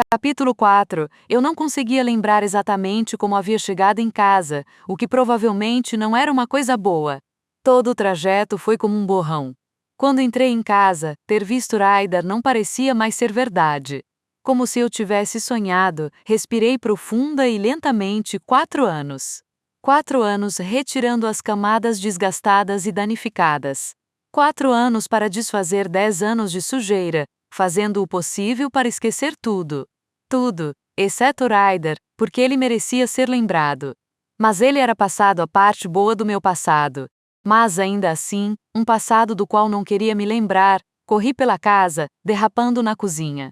Capítulo 4. Eu não conseguia lembrar exatamente como havia chegado em casa, o que provavelmente não era uma coisa boa. Todo o trajeto foi como um borrão. Quando entrei em casa, ter visto Ryder não parecia mais ser verdade. Como se eu tivesse sonhado, respirei profunda e lentamente 4 anos. 4 anos retirando as camadas desgastadas e danificadas. 4 anos para desfazer 10 anos de sujeira, fazendo o possível para esquecer tudo. Tudo, exceto Ryder, porque ele merecia ser lembrado. Mas ele era passado a parte boa do meu passado. Mas ainda assim, um passado do qual não queria me lembrar, corri pela casa, derrapando na cozinha.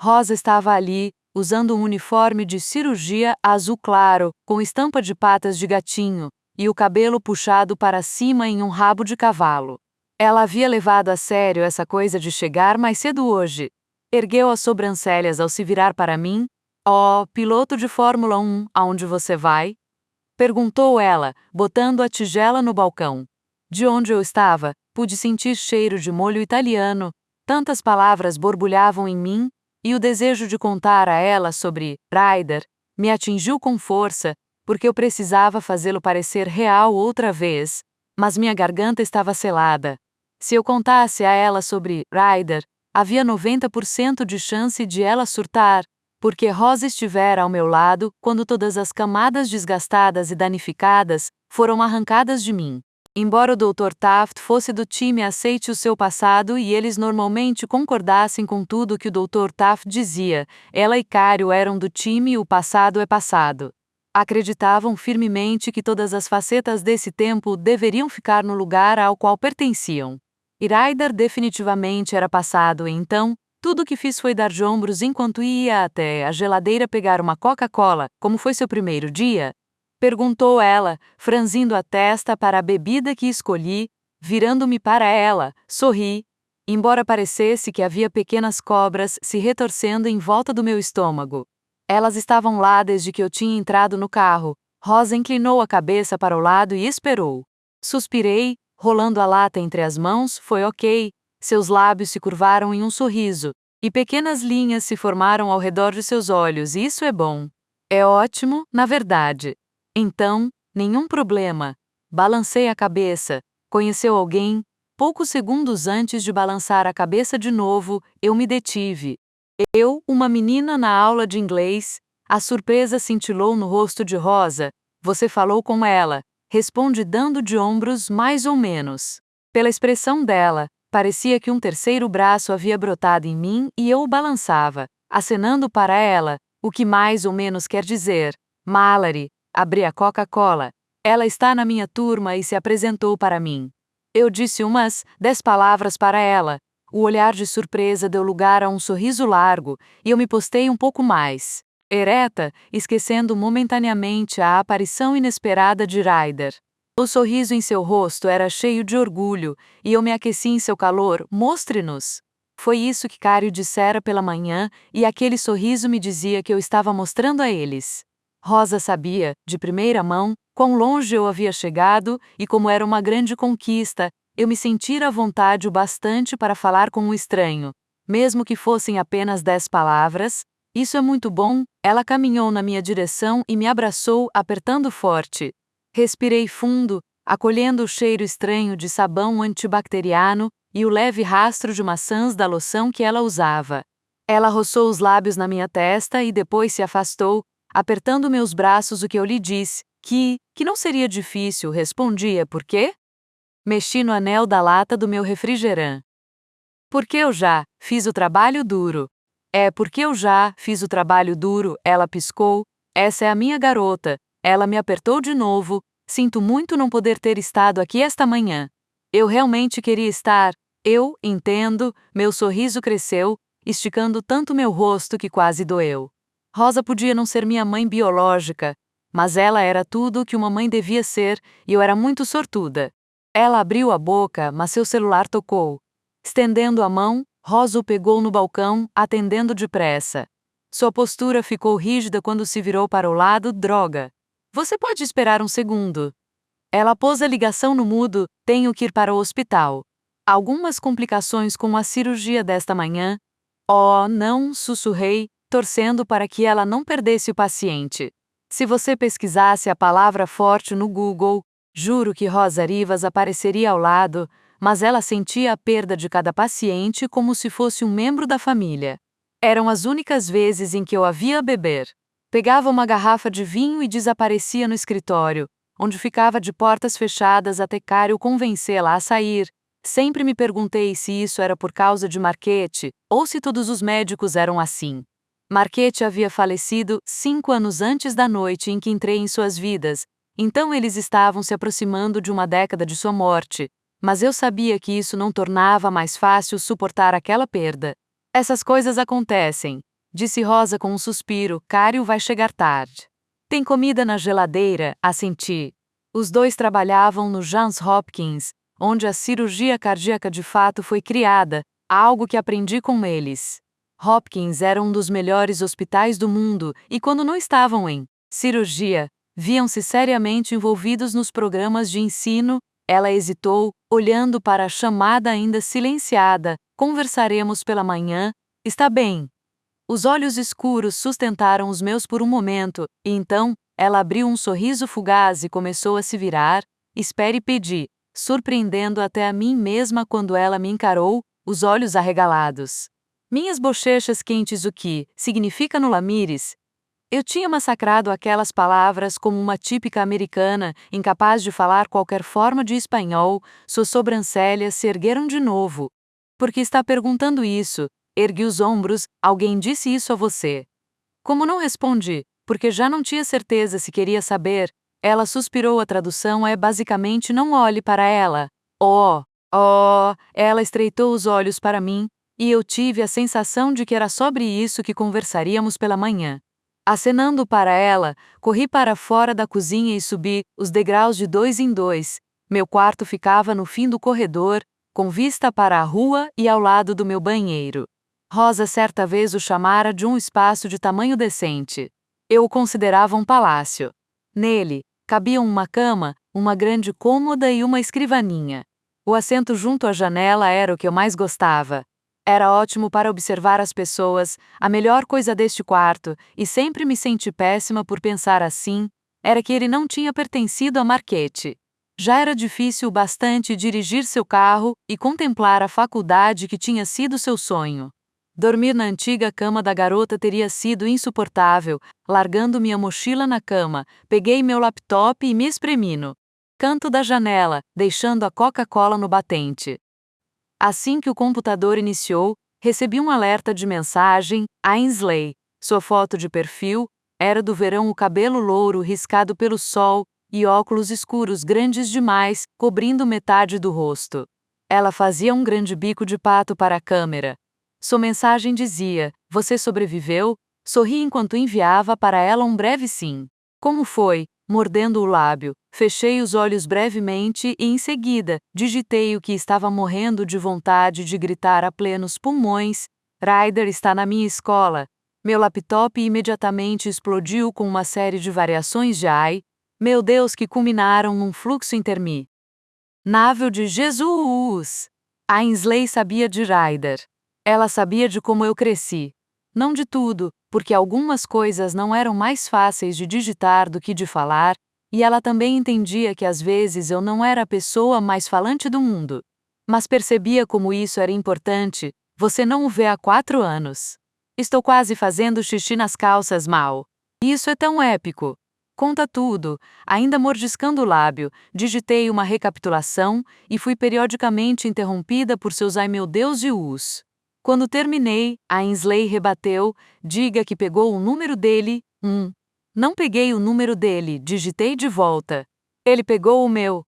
Rosa estava ali, usando um uniforme de cirurgia azul claro, com estampa de patas de gatinho, e o cabelo puxado para cima em um rabo de cavalo. Ela havia levado a sério essa coisa de chegar mais cedo hoje. Ergueu as sobrancelhas ao se virar para mim. Oh, piloto de Fórmula 1, aonde você vai? Perguntou ela, botando a tigela no balcão. De onde eu estava, pude sentir cheiro de molho italiano, tantas palavras borbulhavam em mim, e o desejo de contar a ela sobre Ryder me atingiu com força, porque eu precisava fazê-lo parecer real outra vez, mas minha garganta estava selada. Se eu contasse a ela sobre Ryder, havia 90% de chance de ela surtar, porque Rosa estivera ao meu lado quando todas as camadas desgastadas e danificadas foram arrancadas de mim. Embora o Dr. Taft fosse do time aceite o seu passado e eles normalmente concordassem com tudo que o Dr. Taft dizia, ela e Cario eram do time e o passado é passado. Acreditavam firmemente que todas as facetas desse tempo deveriam ficar no lugar ao qual pertenciam. E Ryder definitivamente era passado e então, tudo o que fiz foi dar de ombros enquanto ia até a geladeira pegar uma Coca-Cola, como foi seu primeiro dia? Perguntou ela, franzindo a testa para a bebida que escolhi, virando-me para ela, sorri. Embora parecesse que havia pequenas cobras se retorcendo em volta do meu estômago. Elas estavam lá desde que eu tinha entrado no carro. Rosa inclinou a cabeça para o lado e esperou. Suspirei, rolando a lata entre as mãos, foi ok. Seus lábios se curvaram em um sorriso, e pequenas linhas se formaram ao redor de seus olhos, e isso é bom. É ótimo, na verdade. Então, nenhum problema. Balancei a cabeça. Conheceu alguém? Poucos segundos antes de balançar a cabeça de novo, eu me detive. Eu, uma menina na aula de inglês. A surpresa cintilou no rosto de Rosa. Você falou com ela. Responde dando de ombros mais ou menos. Pela expressão dela, parecia que um terceiro braço havia brotado em mim e eu o balançava, acenando para ela, o que mais ou menos quer dizer. Mallory, abri a Coca-Cola. Ela está na minha turma e se apresentou para mim. Eu disse umas 10 palavras para ela. O olhar de surpresa deu lugar a um sorriso largo, e eu me postei um pouco mais, ereta, esquecendo momentaneamente a aparição inesperada de Ryder. O sorriso em seu rosto era cheio de orgulho, e eu me aqueci em seu calor. Mostre-nos! Foi isso que Cario dissera pela manhã, e aquele sorriso me dizia que eu estava mostrando a eles. Rosa sabia, de primeira mão, quão longe eu havia chegado e como era uma grande conquista. Eu me sentira à vontade o bastante para falar com um estranho, mesmo que fossem apenas 10 palavras. Isso é muito bom. Ela caminhou na minha direção e me abraçou, apertando forte. Respirei fundo, acolhendo o cheiro estranho de sabão antibacteriano e o leve rastro de maçãs da loção que ela usava. Ela roçou os lábios na minha testa e depois se afastou, apertando meus braços. O que eu lhe disse, que não seria difícil, respondia. Por quê? Mexi no anel da lata do meu refrigerante. Porque eu já fiz o trabalho duro. É porque eu já fiz o trabalho duro, ela piscou. Essa é a minha garota. Ela me apertou de novo. Sinto muito não poder ter estado aqui esta manhã. Eu realmente queria estar. Eu entendo. Meu sorriso cresceu, esticando tanto meu rosto que quase doeu. Rosa podia não ser minha mãe biológica, mas ela era tudo o que uma mãe devia ser, e eu era muito sortuda. Ela abriu a boca, mas seu celular tocou. Estendendo a mão, Rosa o pegou no balcão, atendendo depressa. Sua postura ficou rígida quando se virou para o lado. Droga! Você pode esperar um segundo. Ela pôs a ligação no mudo. Tenho que ir para o hospital. Algumas complicações com a cirurgia desta manhã. Oh, não, sussurrei. torcendo para que ela não perdesse o paciente. Se você pesquisasse a palavra forte no Google, juro que Rosa Rivas apareceria ao lado, mas ela sentia a perda de cada paciente como se fosse um membro da família. Eram as únicas vezes em que eu a via beber. Pegava uma garrafa de vinho e desaparecia no escritório, onde ficava de portas fechadas até Cário convencê-la a sair. Sempre me perguntei se isso era por causa de Marquete, ou se todos os médicos eram assim. Marquete havia falecido 5 anos antes da noite em que entrei em suas vidas, então eles estavam se aproximando de uma década de sua morte, mas eu sabia que isso não tornava mais fácil suportar aquela perda. Essas coisas acontecem, disse Rosa com um suspiro. Cário vai chegar tarde. Tem comida na geladeira, assenti. Os dois trabalhavam no Johns Hopkins, onde a cirurgia cardíaca de fato foi criada, algo que aprendi com eles. Hopkins era um dos melhores hospitais do mundo e quando não estavam em cirurgia, viam-se seriamente envolvidos nos programas de ensino. Ela hesitou, olhando para a chamada ainda silenciada. Conversaremos pela manhã, está bem? Os olhos escuros sustentaram os meus por um momento, e então, ela abriu um sorriso fugaz e começou a se virar. Espere, pedi, surpreendendo até a mim mesma quando ela me encarou, os olhos arregalados. Minhas bochechas quentes, o que significa no Lamires? Eu tinha massacrado aquelas palavras como uma típica americana, incapaz de falar qualquer forma de espanhol. Suas sobrancelhas se ergueram de novo. Por que está perguntando isso? Ergui os ombros. Alguém disse isso a você? Como não respondi, porque já não tinha certeza se queria saber, ela suspirou. A tradução é basicamente não olhe para ela. Oh, oh, ela estreitou os olhos para mim, e eu tive a sensação de que era sobre isso que conversaríamos pela manhã. Acenando para ela, corri para fora da cozinha e subi os degraus de 2 em 2. Meu quarto ficava no fim do corredor, com vista para a rua e ao lado do meu banheiro. Rosa certa vez o chamara de um espaço de tamanho decente. Eu o considerava um palácio. Nele, cabiam uma cama, uma grande cômoda e uma escrivaninha. O assento junto à janela era o que eu mais gostava. Era ótimo para observar as pessoas, a melhor coisa deste quarto, e sempre me senti péssima por pensar assim, era que ele não tinha pertencido a Marquete. Já era difícil o bastante dirigir seu carro e contemplar a faculdade que tinha sido seu sonho. Dormir na antiga cama da garota teria sido insuportável. Largando minha mochila na cama, peguei meu laptop e me espremi no canto da janela, deixando a Coca-Cola no batente. Assim que o computador iniciou, recebi um alerta de mensagem. Ainsley, sua foto de perfil, era do verão, o cabelo louro riscado pelo sol e óculos escuros grandes demais, cobrindo metade do rosto. Ela fazia um grande bico de pato para a câmera. Sua mensagem dizia: você sobreviveu? Sorri enquanto enviava para ela um breve sim. Como foi? Mordendo o lábio, fechei os olhos brevemente e, em seguida, digitei o que estava morrendo de vontade de gritar a plenos pulmões: Ryder está na minha escola. Meu laptop imediatamente explodiu com uma série de variações de ai, meu Deus, que culminaram num fluxo interminável de Jesus! Ainsley sabia de Ryder. Ela sabia de como eu cresci. Não de tudo, porque algumas coisas não eram mais fáceis de digitar do que de falar, e ela também entendia que às vezes eu não era a pessoa mais falante do mundo. Mas percebia como isso era importante. Você não o vê há 4 anos. Estou quase fazendo xixi nas calças, mal. Isso é tão épico. Conta tudo. Ainda mordiscando o lábio, digitei uma recapitulação e fui periodicamente interrompida por seus ai meu Deus e us. Quando terminei, Ainsley rebateu: diga que pegou o número dele. Não peguei o número dele, digitei de volta. Ele pegou o meu.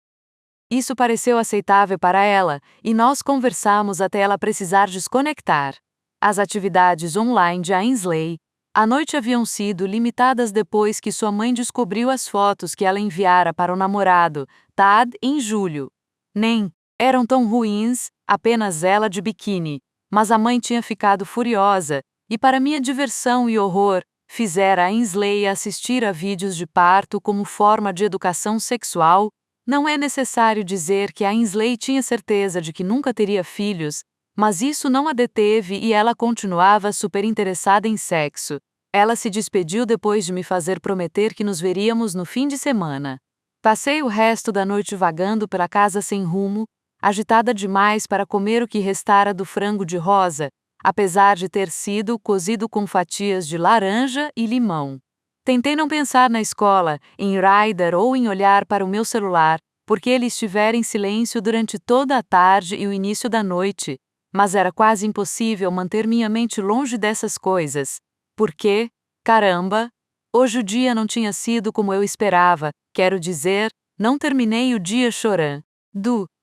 Isso pareceu aceitável para ela, e nós conversamos até ela precisar desconectar. As atividades online de Ainsley à noite haviam sido limitadas depois que sua mãe descobriu as fotos que ela enviara para o namorado, Tad, em julho. Nem eram tão ruins, apenas ela de biquíni. Mas a mãe tinha ficado furiosa, e para minha diversão e horror, fizera Ainsley assistir a vídeos de parto como forma de educação sexual. Não é necessário dizer que Ainsley tinha certeza de que nunca teria filhos, Mas isso não a deteve e ela continuava super interessada em sexo. Ela se despediu depois de me fazer prometer que nos veríamos no fim de semana. Passei o resto da noite vagando pela casa sem rumo, agitada demais para comer o que restara do frango de rosa, apesar de ter sido cozido com fatias de laranja e limão. Tentei não pensar na escola, em Ryder ou em olhar para o meu celular, porque ele estivera em silêncio durante toda a tarde e o início da noite, mas era quase impossível manter minha mente longe dessas coisas. Porque, caramba, hoje o dia não tinha sido como eu esperava, quero dizer, não terminei o dia chorando,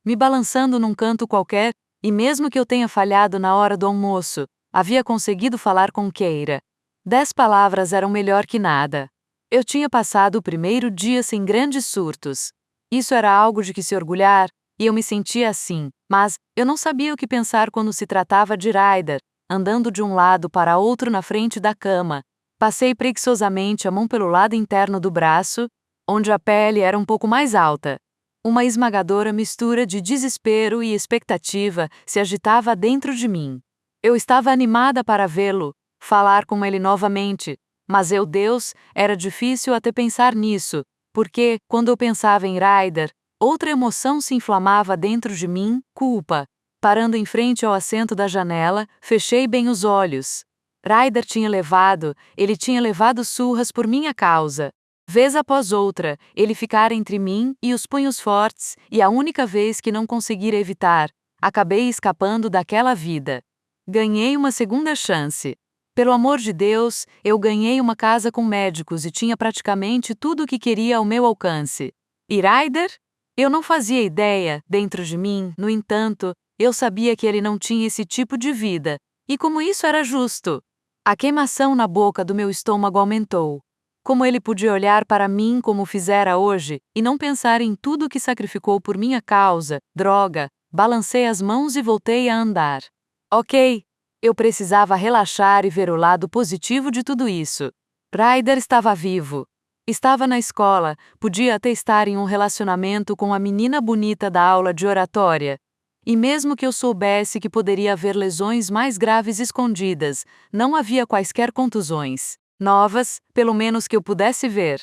me balançando num canto qualquer, e mesmo que eu tenha falhado na hora do almoço, havia conseguido falar com Keira. 10 palavras eram melhor que nada. Eu tinha passado o primeiro dia sem grandes surtos. Isso era algo de que se orgulhar, e eu me sentia assim, mas eu não sabia o que pensar quando se tratava de Ryder, andando de um lado para outro na frente da cama. Passei preguiçosamente a mão pelo lado interno do braço, onde a pele era um pouco mais alta. Uma esmagadora mistura de desespero e expectativa se agitava dentro de mim. Eu estava animada para vê-lo, falar com ele novamente, mas Deus, era difícil até pensar nisso, porque, quando eu pensava em Ryder, outra emoção se inflamava dentro de mim, culpa. Parando em frente ao assento da janela, fechei bem os olhos. Ryder ele tinha levado surras por minha causa. Vez após outra, ele ficara entre mim e os punhos fortes, e a única vez que não conseguira evitar, acabei escapando daquela vida. Ganhei uma segunda chance. Pelo amor de Deus, eu ganhei uma casa com médicos e tinha praticamente tudo o que queria ao meu alcance. E Ryder? Eu não fazia ideia, dentro de mim, no entanto, eu sabia que ele não tinha esse tipo de vida, e como isso era justo. A queimação na boca do meu estômago aumentou. Como ele podia olhar para mim como fizera hoje, e não pensar em tudo que sacrificou por minha causa, droga, balancei as mãos e voltei a andar. Ok. Eu precisava relaxar e ver o lado positivo de tudo isso. Ryder estava vivo. Estava na escola, podia até estar em um relacionamento com a menina bonita da aula de oratória. E mesmo que eu soubesse que poderia haver lesões mais graves escondidas, não havia quaisquer contusões novas, pelo menos que eu pudesse ver.